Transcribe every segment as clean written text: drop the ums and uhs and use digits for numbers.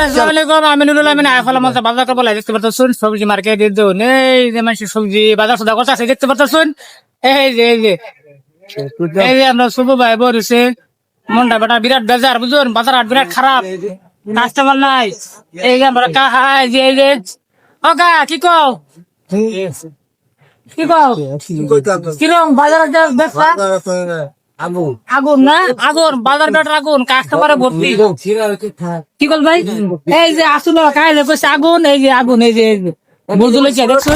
আসসালামু আলাইকুম, আমি নুরুল আমিন আইফালা মঞ্চে বাজার করবো দেখতে পাচ্ছেন সবজি মার্কেট এই যে মানুষ সবজি বাজার সদা করতে আছে দেখতে পাচ্ছেন এই যে আমরা শুভ ভাই বলছে মনটা বেটা বিরাট বেজার বুঝুন বাজার হাট বিরাট খারাপ কাস্টমার নাই এই যে আমরা এই যে ওকা কি কও কি কও কিরম বাজার ব্যবসা আগুন না আগুন বাজার বেটার আগুন কাস্টমারে ভর্তি কি বল ভাই এই যে আসুন কাইলে কইছে আগুন এই যে আগুন এই যে বুঝল দেখছো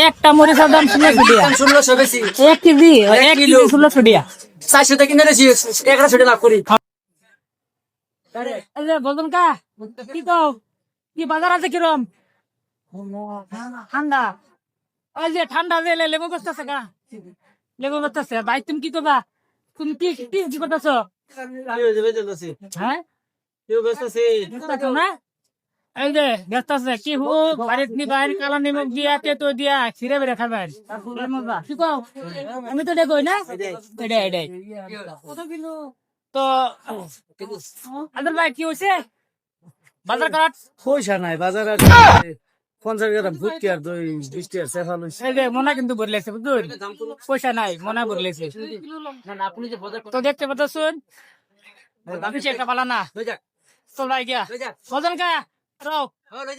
একটা মরিচের দাম 1600 টাকা 1 কেজি 1 কেজি 1600 টাকা 400 টাকা কিনে রেছি 1100 টাকা লাভ করি এই যে বলুন কা কি কও কি বাজার আছে কিরম ঠান্ডা ওই যে ঠান্ডা যে লেবু বসতেছে কা লেবু বসতেছে ভাই তুমি কি করবা তুমি কি করতেছো হ্যাঁ না এই যে ব্যস্ত আছে কি হোক বাড়িতে নি বাইরে কালা নিমক দিয়া তেতো দিয়া ছিঁড়ে বেড়ে খাবেন কি কও আমি তো দেখো না এটাই তো আদর ভাই কি হয়েছে বাজার করার পয়সা নাই বাজারে 50 গ্রাম ভুট্টি আর 20 টাকা সেফাল হইছে এই যে মনা কিন্তু বদলেছে বুঝুন পয়সা নাই মনা বদলেছে তো দেখতে পাচ্ছেন আমি একটা পালা না চল ভাই গিয়া বজন কা রাও